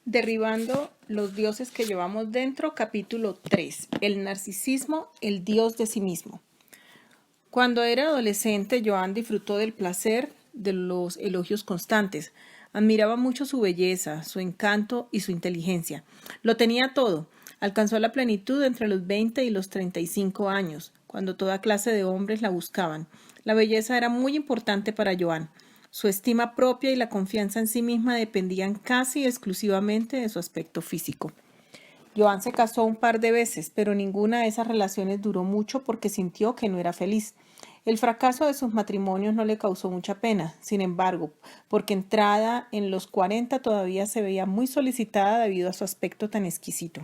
Derribando los dioses que llevamos dentro, capítulo 3. El narcisismo, el dios de sí mismo. Cuando era adolescente, Joan disfrutó del placer de los elogios constantes. Admiraba mucho su belleza, su encanto y su inteligencia. Lo tenía todo. Alcanzó la plenitud entre los 20 y los 35 años, cuando toda clase de hombres la buscaban. La belleza era muy importante para Joan. Su estima propia y la confianza en sí misma dependían casi exclusivamente de su aspecto físico. Joan se casó un par de veces, pero ninguna de esas relaciones duró mucho porque sintió que no era feliz. El fracaso de sus matrimonios no le causó mucha pena, sin embargo, porque entrada en los 40 todavía se veía muy solicitada debido a su aspecto tan exquisito.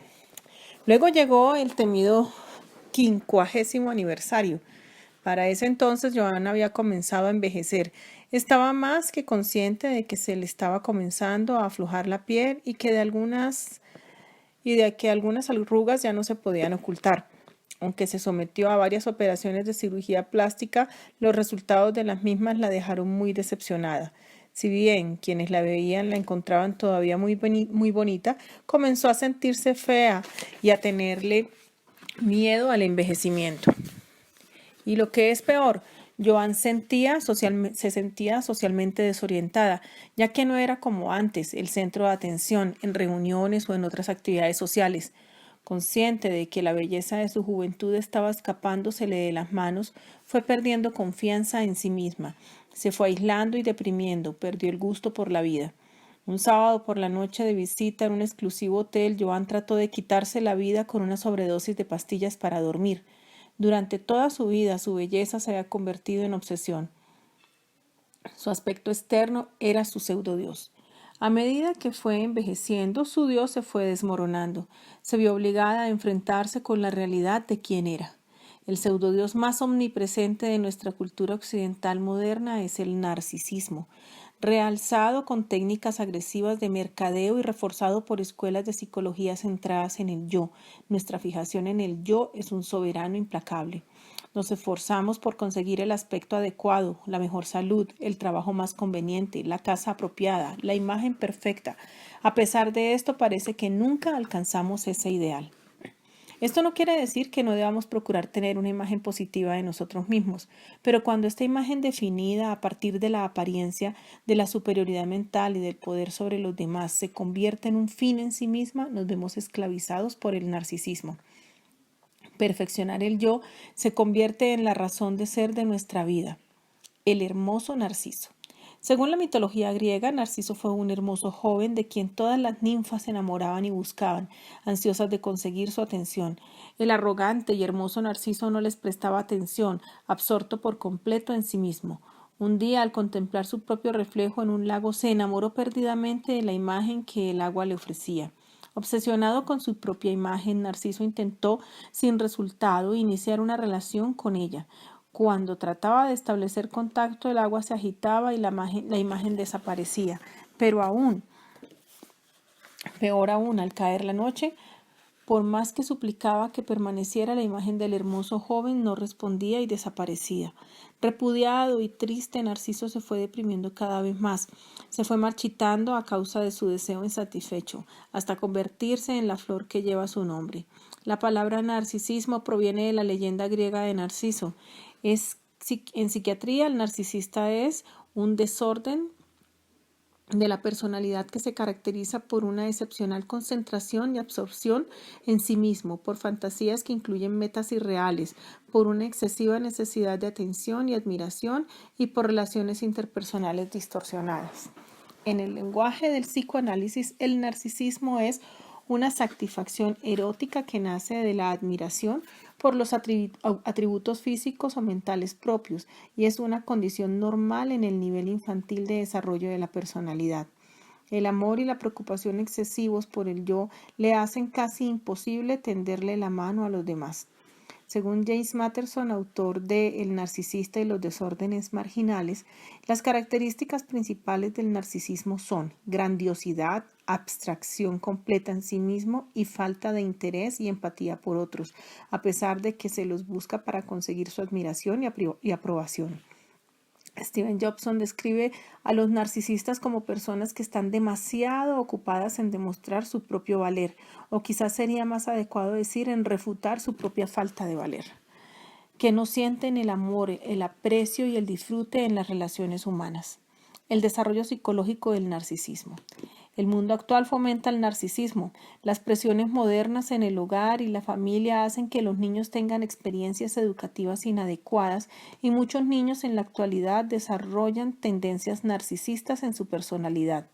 Luego llegó el temido 50º aniversario. Para ese entonces Joan había comenzado a envejecer. Estaba más que consciente de que se le estaba comenzando a aflojar la piel y que algunas arrugas ya no se podían ocultar. Aunque se sometió a varias operaciones de cirugía plástica, los resultados de las mismas la dejaron muy decepcionada. Si bien quienes la veían la encontraban todavía muy bonita, comenzó a sentirse fea y a tenerle miedo al envejecimiento. Y lo que es peor, Joan se sentía socialmente desorientada, ya que no era como antes el centro de atención en reuniones o en otras actividades sociales. Consciente de que la belleza de su juventud estaba escapándosele de las manos, fue perdiendo confianza en sí misma. Se fue aislando y deprimiendo, perdió el gusto por la vida. Un sábado por la noche de visita en un exclusivo hotel, Joan trató de quitarse la vida con una sobredosis de pastillas para dormir. Durante toda su vida, su belleza se había convertido en obsesión. Su aspecto externo era su pseudodios. A medida que fue envejeciendo, su dios se fue desmoronando. Se vio obligada a enfrentarse con la realidad de quién era. El pseudodios más omnipresente de nuestra cultura occidental moderna es el narcisismo, realzado con técnicas agresivas de mercadeo y reforzado por escuelas de psicología centradas en el yo. Nuestra fijación en el yo es un soberano implacable. Nos esforzamos por conseguir el aspecto adecuado, la mejor salud, el trabajo más conveniente, la casa apropiada, la imagen perfecta. A pesar de esto, parece que nunca alcanzamos ese ideal. Esto no quiere decir que no debamos procurar tener una imagen positiva de nosotros mismos, pero cuando esta imagen definida a partir de la apariencia, de la superioridad mental y del poder sobre los demás se convierte en un fin en sí misma, nos vemos esclavizados por el narcisismo. Perfeccionar el yo se convierte en la razón de ser de nuestra vida. El hermoso Narciso. Según la mitología griega, Narciso fue un hermoso joven de quien todas las ninfas se enamoraban y buscaban, ansiosas de conseguir su atención. El arrogante y hermoso Narciso no les prestaba atención, absorto por completo en sí mismo. Un día, al contemplar su propio reflejo en un lago, se enamoró perdidamente de la imagen que el agua le ofrecía. Obsesionado con su propia imagen, Narciso intentó, sin resultado, iniciar una relación con ella. Cuando trataba de establecer contacto, el agua se agitaba y la imagen desaparecía. Peor aún, al caer la noche, por más que suplicaba que permaneciera, la imagen del hermoso joven no respondía y desaparecía. Repudiado y triste, Narciso se fue deprimiendo cada vez más. Se fue marchitando a causa de su deseo insatisfecho, hasta convertirse en la flor que lleva su nombre. La palabra narcisismo proviene de la leyenda griega de Narciso. En psiquiatría, el narcisista es un desorden de la personalidad que se caracteriza por una excepcional concentración y absorción en sí mismo, por fantasías que incluyen metas irreales, por una excesiva necesidad de atención y admiración y por relaciones interpersonales distorsionadas. En el lenguaje del psicoanálisis, el narcisismo es una satisfacción erótica que nace de la admiración por los atributos físicos o mentales propios y es una condición normal en el nivel infantil de desarrollo de la personalidad. El amor y la preocupación excesivos por el yo le hacen casi imposible tenderle la mano a los demás. Según James Matterson, autor de El narcisista y los desórdenes marginales, las características principales del narcisismo son grandiosidad, abstracción completa en sí mismo y falta de interés y empatía por otros, a pesar de que se los busca para conseguir su admiración y aprobación. Steven Jobson describe a los narcisistas como personas que están demasiado ocupadas en demostrar su propio valer, o quizás sería más adecuado decir en refutar su propia falta de valer, que no sienten el amor, el aprecio y el disfrute en las relaciones humanas. El desarrollo psicológico del narcisismo. El mundo actual fomenta el narcisismo. Las presiones modernas en el hogar y la familia hacen que los niños tengan experiencias educativas inadecuadas y muchos niños en la actualidad desarrollan tendencias narcisistas en su personalidad.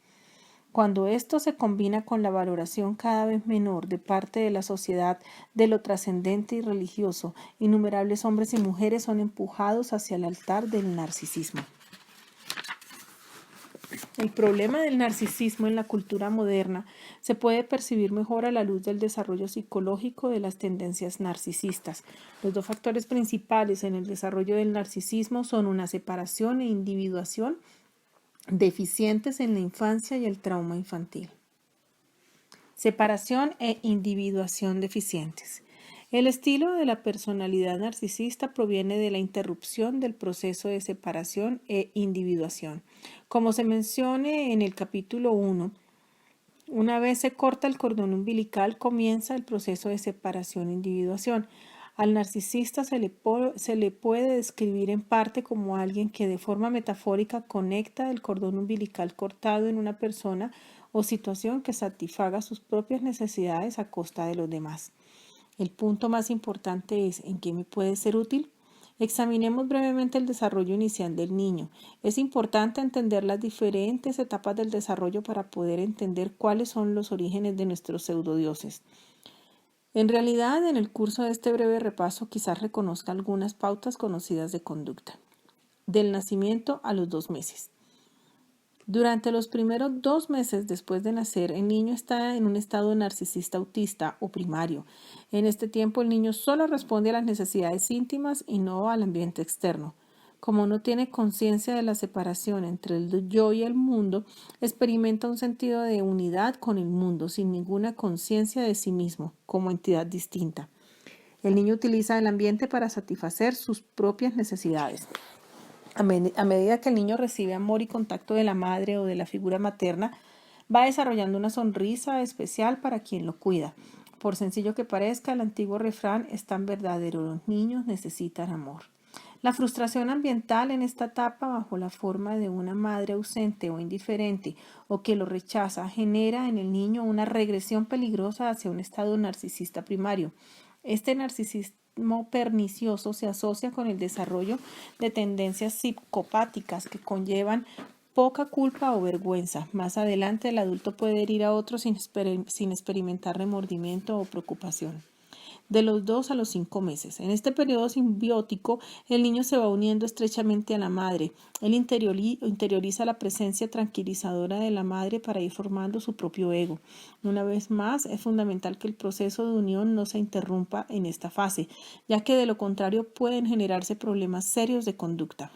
Cuando esto se combina con la valoración cada vez menor de parte de la sociedad de lo trascendente y religioso, innumerables hombres y mujeres son empujados hacia el altar del narcisismo. El problema del narcisismo en la cultura moderna se puede percibir mejor a la luz del desarrollo psicológico de las tendencias narcisistas. Los dos factores principales en el desarrollo del narcisismo son una separación e individuación deficientes en la infancia y el trauma infantil. Separación e individuación deficientes. El estilo de la personalidad narcisista proviene de la interrupción del proceso de separación e individuación. Como se menciona en el capítulo 1, una vez se corta el cordón umbilical, comienza el proceso de separación e individuación. Al narcisista se le puede describir en parte como alguien que de forma metafórica conecta el cordón umbilical cortado en una persona o situación que satisfaga sus propias necesidades a costa de los demás. El punto más importante es ¿en qué me puede ser útil? Examinemos brevemente el desarrollo inicial del niño. Es importante entender las diferentes etapas del desarrollo para poder entender cuáles son los orígenes de nuestros pseudodioses. En realidad, en el curso de este breve repaso quizás reconozca algunas pautas conocidas de conducta. Del nacimiento a los 2 meses. Durante los primeros 2 meses después de nacer, el niño está en un estado narcisista autista o primario. En este tiempo, el niño solo responde a las necesidades íntimas y no al ambiente externo. Como no tiene conciencia de la separación entre el yo y el mundo, experimenta un sentido de unidad con el mundo, sin ninguna conciencia de sí mismo, como entidad distinta. El niño utiliza el ambiente para satisfacer sus propias necesidades. A medida que el niño recibe amor y contacto de la madre o de la figura materna, va desarrollando una sonrisa especial para quien lo cuida. Por sencillo que parezca, el antiguo refrán es tan verdadero: los niños necesitan amor. La frustración ambiental en esta etapa, bajo la forma de una madre ausente o indiferente o que lo rechaza, genera en el niño una regresión peligrosa hacia un estado narcisista primario. Este narcisismo pernicioso se asocia con el desarrollo de tendencias psicopáticas que conllevan poca culpa o vergüenza. Más adelante el adulto puede herir a otros sin experimentar remordimiento o preocupación. De los 2 a los 5 meses. En este periodo simbiótico, el niño se va uniendo estrechamente a la madre. Él interioriza la presencia tranquilizadora de la madre para ir formando su propio ego. Una vez más, es fundamental que el proceso de unión no se interrumpa en esta fase, ya que de lo contrario pueden generarse problemas serios de conducta.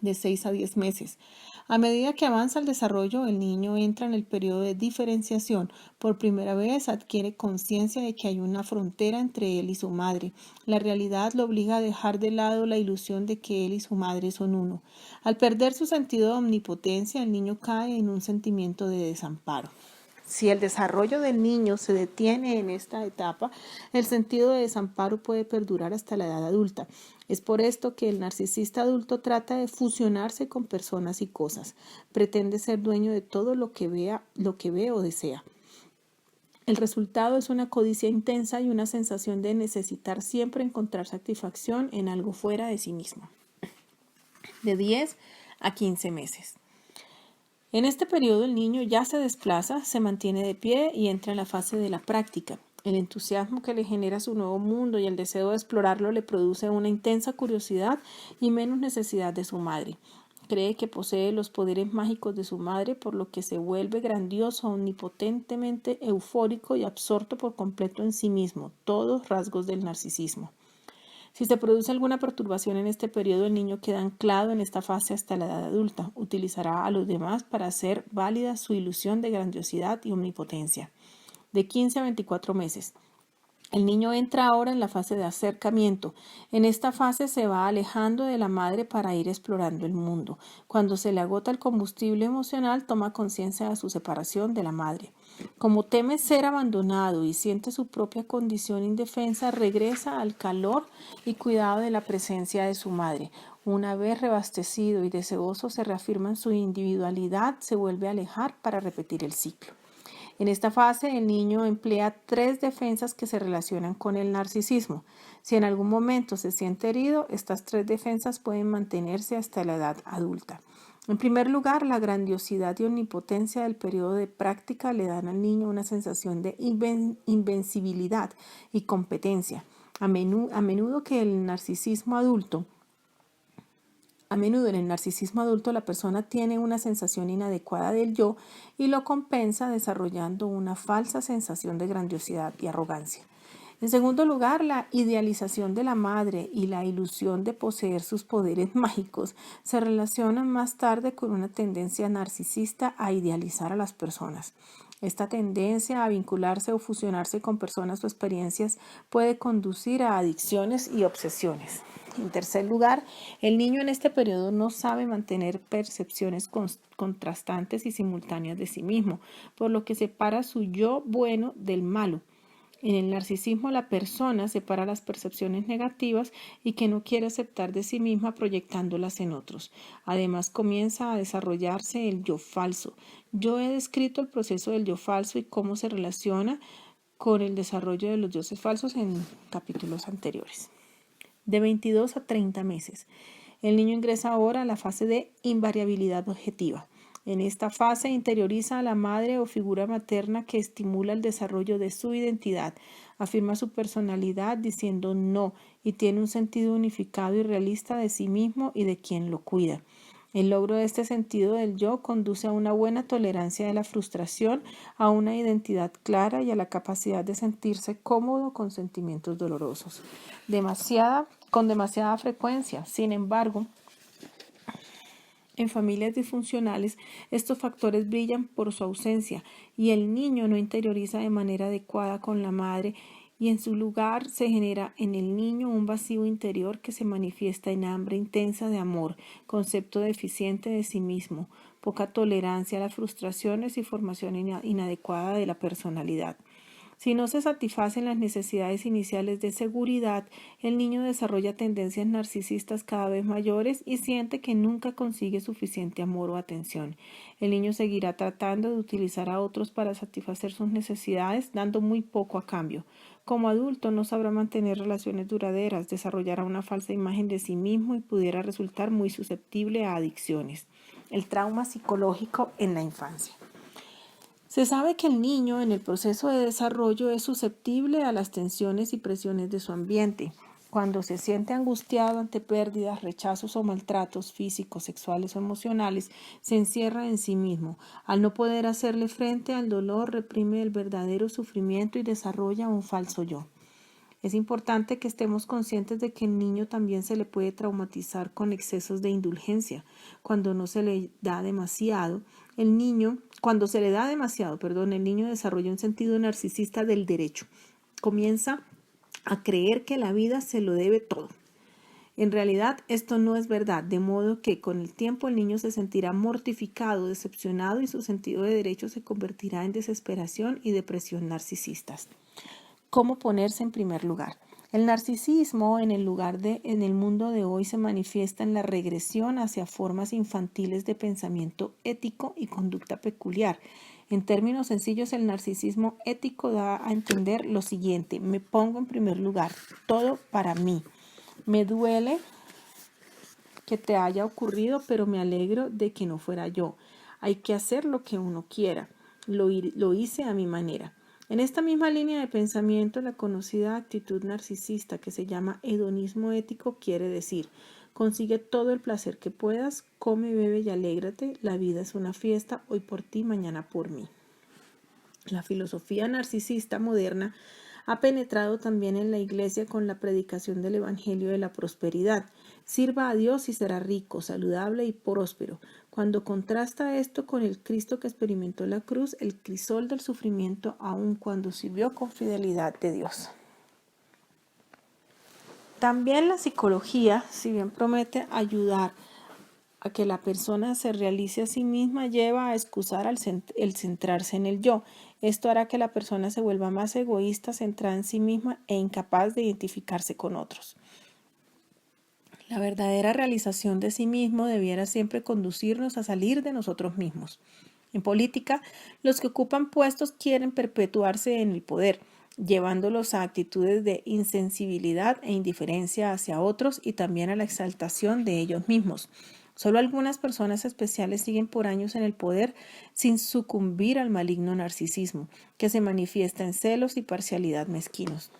De 6 a 10 meses. A medida que avanza el desarrollo, el niño entra en el periodo de diferenciación. Por primera vez adquiere conciencia de que hay una frontera entre él y su madre. La realidad lo obliga a dejar de lado la ilusión de que él y su madre son uno. Al perder su sentido de omnipotencia, el niño cae en un sentimiento de desamparo. Si el desarrollo del niño se detiene en esta etapa, el sentido de desamparo puede perdurar hasta la edad adulta. Es por esto que el narcisista adulto trata de fusionarse con personas y cosas. Pretende ser dueño de todo lo que ve o desea. El resultado es una codicia intensa y una sensación de necesitar siempre encontrar satisfacción en algo fuera de sí mismo. De 10 a 15 meses. En este periodo el niño ya se desplaza, se mantiene de pie y entra en la fase de la práctica. El entusiasmo que le genera su nuevo mundo y el deseo de explorarlo le produce una intensa curiosidad y menos necesidad de su madre. Cree que posee los poderes mágicos de su madre, por lo que se vuelve grandioso, omnipotentemente eufórico y absorto por completo en sí mismo, todos rasgos del narcisismo. Si se produce alguna perturbación en este periodo, el niño queda anclado en esta fase hasta la edad adulta. Utilizará a los demás para hacer válida su ilusión de grandiosidad y omnipotencia. De 15 a 24 meses. El niño entra ahora en la fase de acercamiento. En esta fase se va alejando de la madre para ir explorando el mundo. Cuando se le agota el combustible emocional, toma conciencia de su separación de la madre. Como teme ser abandonado y siente su propia condición indefensa, regresa al calor y cuidado de la presencia de su madre. Una vez reabastecido y deseoso, se reafirma en su individualidad, se vuelve a alejar para repetir el ciclo. En esta fase, el niño emplea 3 defensas que se relacionan con el narcisismo. Si en algún momento se siente herido, estas 3 defensas pueden mantenerse hasta la edad adulta. En primer lugar, la grandiosidad y omnipotencia del periodo de práctica le dan al niño una sensación de invencibilidad y competencia. A menudo en el narcisismo adulto, la persona tiene una sensación inadecuada del yo y lo compensa desarrollando una falsa sensación de grandiosidad y arrogancia. En segundo lugar, la idealización de la madre y la ilusión de poseer sus poderes mágicos se relacionan más tarde con una tendencia narcisista a idealizar a las personas. Esta tendencia a vincularse o fusionarse con personas o experiencias puede conducir a adicciones y obsesiones. En tercer lugar, el niño en este periodo no sabe mantener percepciones contrastantes y simultáneas de sí mismo, por lo que separa su yo bueno del malo. En el narcisismo, la persona separa las percepciones negativas y que no quiere aceptar de sí misma proyectándolas en otros. Además, comienza a desarrollarse el yo falso. Yo he descrito el proceso del yo falso y cómo se relaciona con el desarrollo de los dioses falsos en capítulos anteriores. De 22 a 30 meses. El niño ingresa ahora a la fase de invariabilidad objetiva. En esta fase interioriza a la madre o figura materna que estimula el desarrollo de su identidad, afirma su personalidad diciendo no y tiene un sentido unificado y realista de sí mismo y de quien lo cuida. El logro de este sentido del yo conduce a una buena tolerancia de la frustración, a una identidad clara y a la capacidad de sentirse cómodo con sentimientos dolorosos. Con demasiada frecuencia. Sin embargo, en familias disfuncionales, estos factores brillan por su ausencia y el niño no interioriza de manera adecuada con la madre y en su lugar se genera en el niño un vacío interior que se manifiesta en hambre intensa de amor, concepto deficiente de sí mismo, poca tolerancia a las frustraciones y formación inadecuada de la personalidad. Si no se satisfacen las necesidades iniciales de seguridad, el niño desarrolla tendencias narcisistas cada vez mayores y siente que nunca consigue suficiente amor o atención. El niño seguirá tratando de utilizar a otros para satisfacer sus necesidades, dando muy poco a cambio. Como adulto no sabrá mantener relaciones duraderas, desarrollará una falsa imagen de sí mismo y pudiera resultar muy susceptible a adicciones. El trauma psicológico en la infancia. Se sabe que el niño en el proceso de desarrollo es susceptible a las tensiones y presiones de su ambiente. Cuando se siente angustiado ante pérdidas, rechazos o maltratos físicos, sexuales o emocionales, se encierra en sí mismo. Al no poder hacerle frente al dolor, reprime el verdadero sufrimiento y desarrolla un falso yo. Es importante que estemos conscientes de que el niño también se le puede traumatizar con excesos de indulgencia. Cuando se le da demasiado, el niño desarrolla un sentido narcisista del derecho. Comienza a creer que la vida se lo debe todo. En realidad, esto no es verdad, de modo que con el tiempo el niño se sentirá mortificado, decepcionado y su sentido de derecho se convertirá en desesperación y depresión narcisistas. ¿Cómo ponerse en primer lugar? El narcisismo en el mundo de hoy se manifiesta en la regresión hacia formas infantiles de pensamiento ético y conducta peculiar. En términos sencillos, el narcisismo ético da a entender lo siguiente: me pongo en primer lugar, todo para mí. Me duele que te haya ocurrido, pero me alegro de que no fuera yo. Hay que hacer lo que uno quiera. Lo hice a mi manera. En esta misma línea de pensamiento, la conocida actitud narcisista que se llama hedonismo ético quiere decir: consigue todo el placer que puedas, come, bebe y alégrate, la vida es una fiesta, hoy por ti, mañana por mí. La filosofía narcisista moderna ha penetrado también en la iglesia con la predicación del evangelio de la prosperidad. Sirva a Dios y será rico, saludable y próspero. Cuando contrasta esto con el Cristo que experimentó la cruz, el crisol del sufrimiento, aun cuando sirvió con fidelidad de Dios. También la psicología, si bien promete ayudar a que la persona se realice a sí misma, lleva a excusar el centrarse en el yo. Esto hará que la persona se vuelva más egoísta, centrada en sí misma e incapaz de identificarse con otros. La verdadera realización de sí mismo debiera siempre conducirnos a salir de nosotros mismos. En política, los que ocupan puestos quieren perpetuarse en el poder, llevándolos a actitudes de insensibilidad e indiferencia hacia otros y también a la exaltación de ellos mismos. Solo algunas personas especiales siguen por años en el poder sin sucumbir al maligno narcisismo, que se manifiesta en celos y parcialidad mezquinos.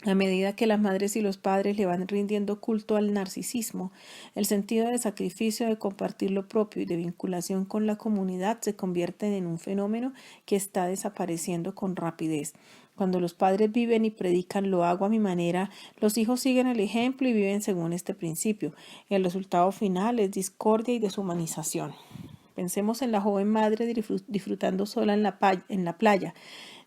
A medida que las madres y los padres le van rindiendo culto al narcisismo, el sentido de sacrificio, de compartir lo propio y de vinculación con la comunidad se convierten en un fenómeno que está desapareciendo con rapidez. Cuando los padres viven y predican lo hago a mi manera, los hijos siguen el ejemplo y viven según este principio. El resultado final es discordia y deshumanización. Pensemos en la joven madre disfrutando sola en la playa.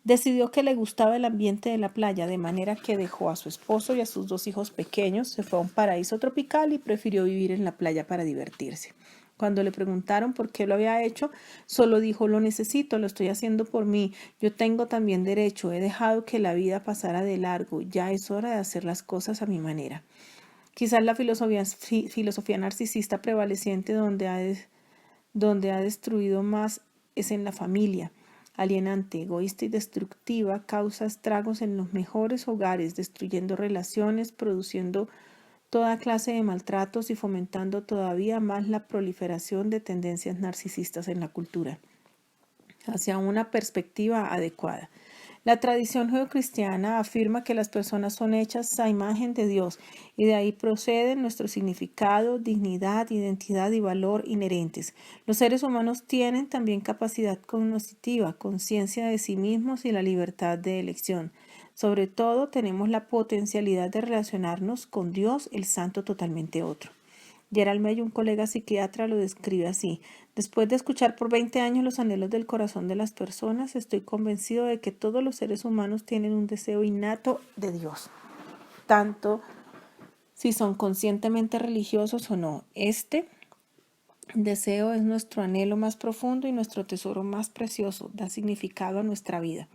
Decidió que le gustaba el ambiente de la playa, de manera que dejó a su esposo y a sus 2 hijos pequeños, se fue a un paraíso tropical y prefirió vivir en la playa para divertirse. Cuando le preguntaron por qué lo había hecho, solo dijo: lo necesito, lo estoy haciendo por mí, yo tengo también derecho, he dejado que la vida pasara de largo, ya es hora de hacer las cosas a mi manera. Quizás la filosofía narcisista prevaleciente donde ha destruido más es en la familia. Alienante, egoísta y destructiva, causa estragos en los mejores hogares, destruyendo relaciones, produciendo toda clase de maltratos y fomentando todavía más la proliferación de tendencias narcisistas en la cultura. Hacia una perspectiva adecuada. La tradición judeocristiana afirma que las personas son hechas a imagen de Dios y de ahí proceden nuestro significado, dignidad, identidad y valor inherentes. Los seres humanos tienen también capacidad cognitiva, conciencia de sí mismos y la libertad de elección. Sobre todo, tenemos la potencialidad de relacionarnos con Dios, el Santo totalmente otro. Gerald May, un colega psiquiatra, lo describe así: después de escuchar por 20 años los anhelos del corazón de las personas, estoy convencido de que todos los seres humanos tienen un deseo innato de Dios, tanto si son conscientemente religiosos o no. Este deseo es nuestro anhelo más profundo y nuestro tesoro más precioso, da significado a nuestra vida.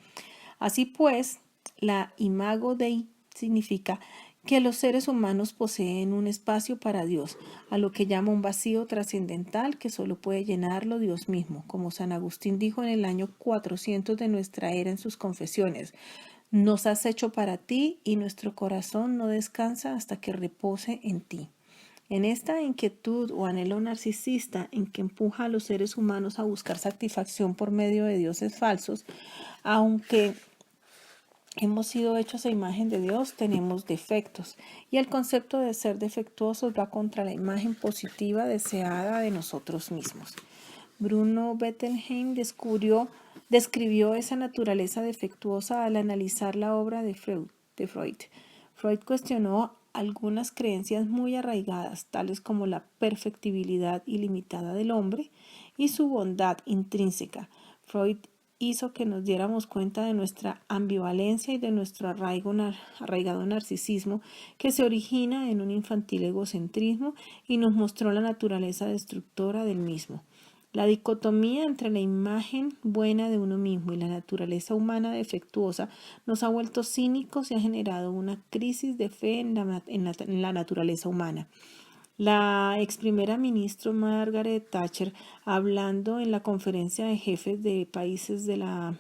Así pues, la imago Dei significa que los seres humanos poseen un espacio para Dios, a lo que llama un vacío trascendental que solo puede llenarlo Dios mismo, como San Agustín dijo en el año 400 de nuestra era en sus confesiones: nos has hecho para ti y nuestro corazón no descansa hasta que repose en ti. En esta inquietud o anhelo narcisista en que empuja a los seres humanos a buscar satisfacción por medio de dioses falsos, aunque hemos sido hechos a imagen de Dios, tenemos defectos, y el concepto de ser defectuosos va contra la imagen positiva deseada de nosotros mismos. Bruno Bettelheim describió esa naturaleza defectuosa al analizar la obra de Freud. Freud cuestionó algunas creencias muy arraigadas, tales como la perfectibilidad ilimitada del hombre y su bondad intrínseca. Freud hizo que nos diéramos cuenta de nuestra ambivalencia y de nuestro arraigado narcisismo, que se origina en un infantil egocentrismo, y nos mostró la naturaleza destructora del mismo. La dicotomía entre la imagen buena de uno mismo y la naturaleza humana defectuosa nos ha vuelto cínicos y ha generado una crisis de fe en la naturaleza humana. La ex primera ministra Margaret Thatcher, hablando en la conferencia de jefes de países de la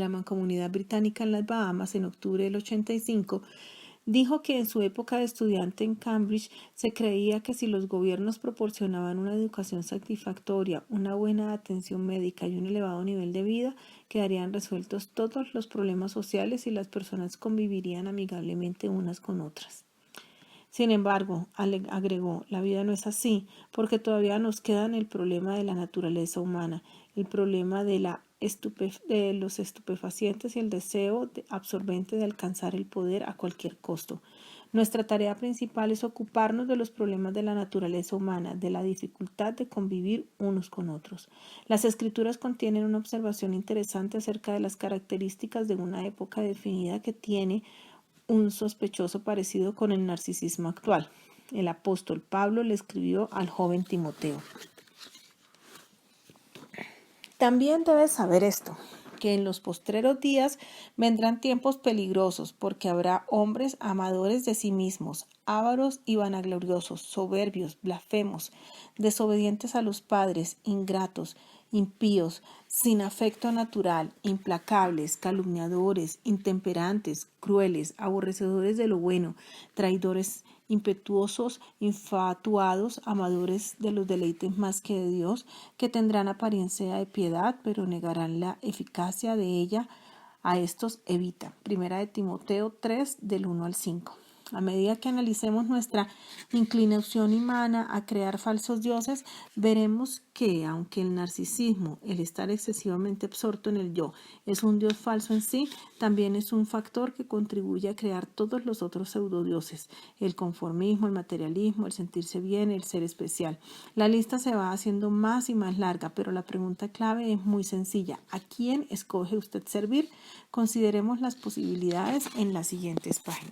Mancomunidad Británica en las Bahamas en octubre del 85, dijo que en su época de estudiante en Cambridge se creía que si los gobiernos proporcionaban una educación satisfactoria, una buena atención médica y un elevado nivel de vida, quedarían resueltos todos los problemas sociales y las personas convivirían amigablemente unas con otras. Sin embargo, agregó, la vida no es así, porque todavía nos quedan el problema de la naturaleza humana, el problema de los estupefacientes y el deseo absorbente de alcanzar el poder a cualquier costo. Nuestra tarea principal es ocuparnos de los problemas de la naturaleza humana, de la dificultad de convivir unos con otros. Las escrituras contienen una observación interesante acerca de las características de una época definida que tiene un sospechoso parecido con el narcisismo actual. El apóstol Pablo le escribió al joven Timoteo. También debes saber esto, que en los postreros días vendrán tiempos peligrosos, porque habrá hombres amadores de sí mismos, ávaros y vanagloriosos, soberbios, blasfemos, desobedientes a los padres, ingratos, impíos, sin afecto natural, implacables, calumniadores, intemperantes, crueles, aborrecedores de lo bueno, traidores, impetuosos, infatuados, amadores de los deleites más que de Dios, que tendrán apariencia de piedad, pero negarán la eficacia de ella. A estos evita. Primera de Timoteo 3, del 1 al 5. A medida que analicemos nuestra inclinación humana a crear falsos dioses, veremos que, aunque el narcisismo, el estar excesivamente absorto en el yo, es un dios falso en sí, también es un factor que contribuye a crear todos los otros pseudodioses: el conformismo, el materialismo, el sentirse bien, el ser especial. La lista se va haciendo más y más larga, pero la pregunta clave es muy sencilla: ¿a quién escoge usted servir? Consideremos las posibilidades en las siguientes páginas.